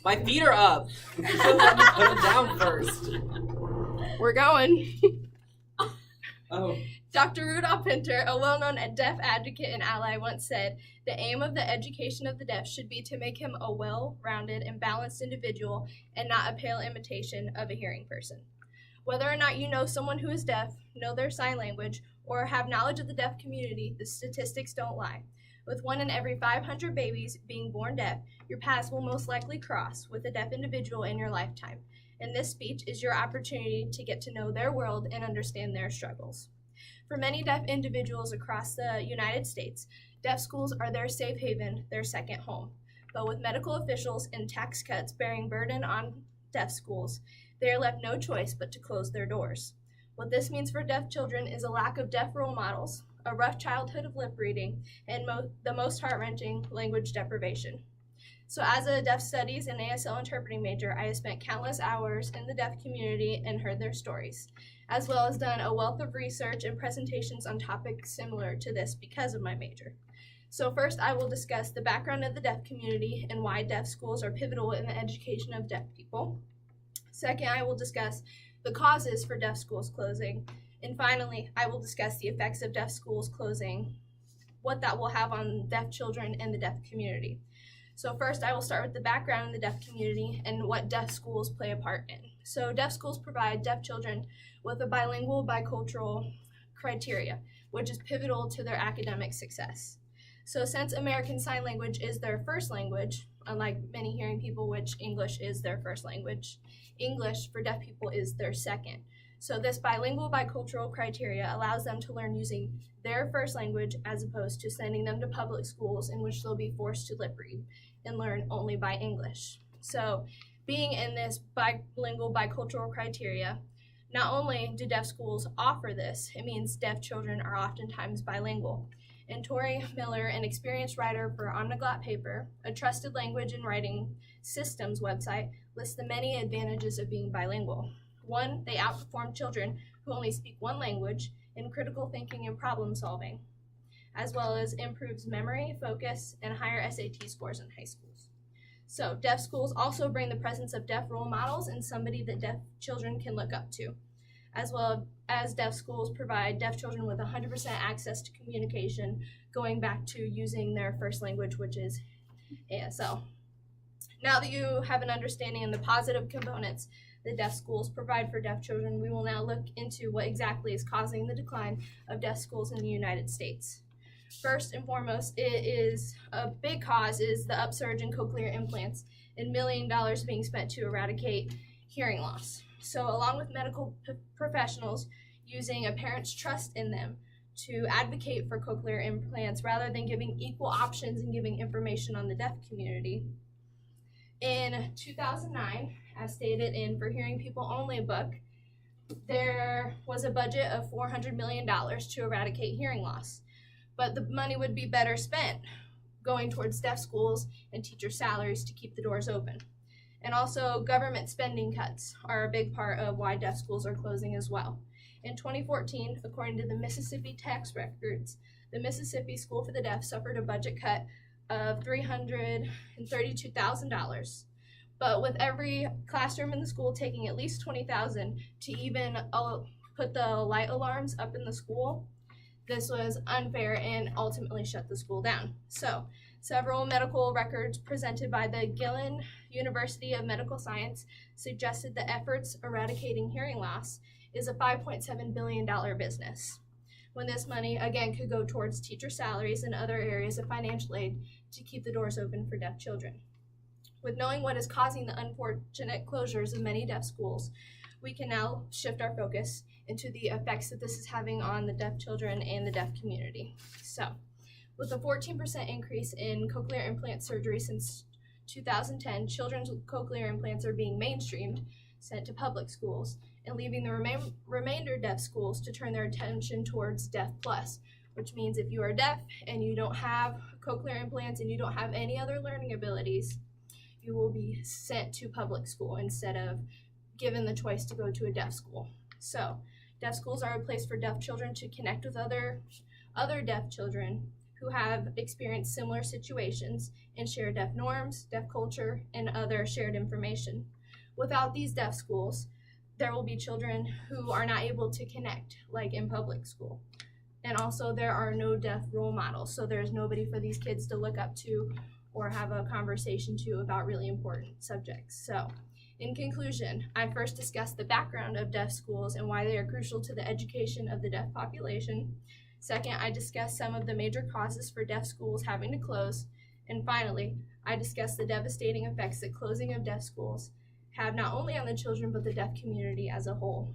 My feet are up. You should let me put them down first. We're going. Oh. Dr. Rudolf Pinter, a well-known deaf advocate and ally, once said, "The aim of the education of the deaf should be to make him a well-rounded and balanced individual and not a pale imitation of a hearing person." Whether or not you know someone who is deaf, know their sign language, or have knowledge of the deaf community, the statistics don't lie. With 1 in every 500 babies being born deaf, your paths will most likely cross with a deaf individual in your lifetime. And this speech is your opportunity to get to know their world and understand their struggles. For many deaf individuals across the United States, deaf schools are their safe haven, their second home. But with medical officials and tax cuts bearing burden on deaf schools, they are left no choice but to close their doors. What this means for deaf children is a lack of deaf role models, a rough childhood of lip reading, and the most heart-wrenching language deprivation. So as a deaf studies and ASL interpreting major, I have spent countless hours in the deaf community and heard their stories, as well as done a wealth of research and presentations on topics similar to this because of my major. So first, I will discuss the background of the deaf community and why deaf schools are pivotal in the education of deaf people. Second, I will discuss the causes for deaf schools closing. And finally, I will discuss the effects of deaf schools closing, what that will have on deaf children and the deaf community. So first, I will start with the background in the deaf community and what deaf schools play a part in. So deaf schools provide deaf children with a bilingual, bicultural criteria, which is pivotal to their academic success. So since American Sign Language is their first language, unlike many hearing people, which English is their first language, English for deaf people is their second. So this bilingual, bicultural criteria allows them to learn using their first language as opposed to sending them to public schools in which they'll be forced to lip read and learn only by English. So being in this bilingual, bicultural criteria, not only do deaf schools offer this, it means deaf children are oftentimes bilingual. And Tori Miller, an experienced writer for Omniglot Paper, a trusted language and writing systems website, lists the many advantages of being bilingual. 1, they outperform children who only speak one language in critical thinking and problem solving, as well as improves memory, focus, and higher SAT scores in high schools. So deaf schools also bring the presence of deaf role models and somebody that deaf children can look up to, as well as deaf schools provide deaf children with 100% access to communication, going back to using their first language, which is ASL. Now that you have an understanding of the positive components the deaf schools provide for deaf children, we will now look into what exactly is causing the decline of deaf schools in the United States. First and foremost, it is a big cause is the upsurge in cochlear implants and $1 million being spent to eradicate hearing loss. So along with medical professionals using a parent's trust in them to advocate for cochlear implants rather than giving equal options and giving information on the deaf community. In 2009, as stated in For Hearing People Only book, there was a budget of $400 million to eradicate hearing loss. But the money would be better spent going towards deaf schools and teacher salaries to keep the doors open. And also government spending cuts are a big part of why deaf schools are closing as well. In 2014, according to the Mississippi tax records, the Mississippi School for the Deaf suffered a budget cut of $332,000. But with every classroom in the school taking at least $20,000 to even put the light alarms up in the school, this was unfair and ultimately shut the school down. So, several medical records presented by the Gillen University of Medical Science suggested the efforts eradicating hearing loss is a $5.7 billion business, when this money, again, could go towards teacher salaries and other areas of financial aid to keep the doors open for deaf children. With knowing what is causing the unfortunate closures of many deaf schools, we can now shift our focus into the effects that this is having on the deaf children and the deaf community. So, with a 14% increase in cochlear implant surgery since 2010, children's cochlear implants are being mainstreamed, sent to public schools, and leaving the remainder deaf schools to turn their attention towards Deaf Plus, which means if you are deaf and you don't have cochlear implants and you don't have any other learning abilities, you will be sent to public school instead of given the choice to go to a deaf school. So, deaf schools are a place for deaf children to connect with other deaf children who have experienced similar situations and share deaf norms, deaf culture, and other shared information. Without these deaf schools, there will be children who are not able to connect, like in public school. And also, there are no deaf role models, so there's nobody for these kids to look up to or have a conversation to about really important subjects. So, in conclusion, I first discussed the background of deaf schools and why they are crucial to the education of the deaf population. Second, I discussed some of the major causes for deaf schools having to close. And finally, I discussed the devastating effects that closing of deaf schools have not only on the children but the deaf community as a whole.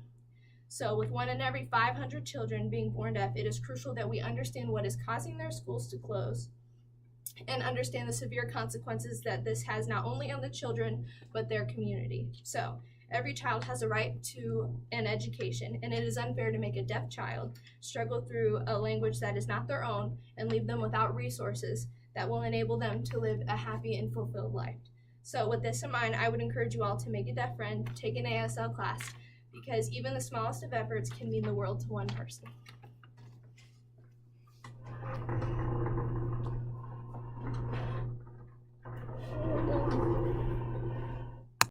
So, with 1 in every 500 children being born deaf, it is crucial that we understand what is causing their schools to close and understand the severe consequences that this has not only on the children but their community. So, every child has a right to an education, and it is unfair to make a deaf child struggle through a language that is not their own and leave them without resources that will enable them to live a happy and fulfilled life. So, with this in mind, I would encourage you all to make a deaf friend, take an ASL class, because even the smallest of efforts can mean the world to one person.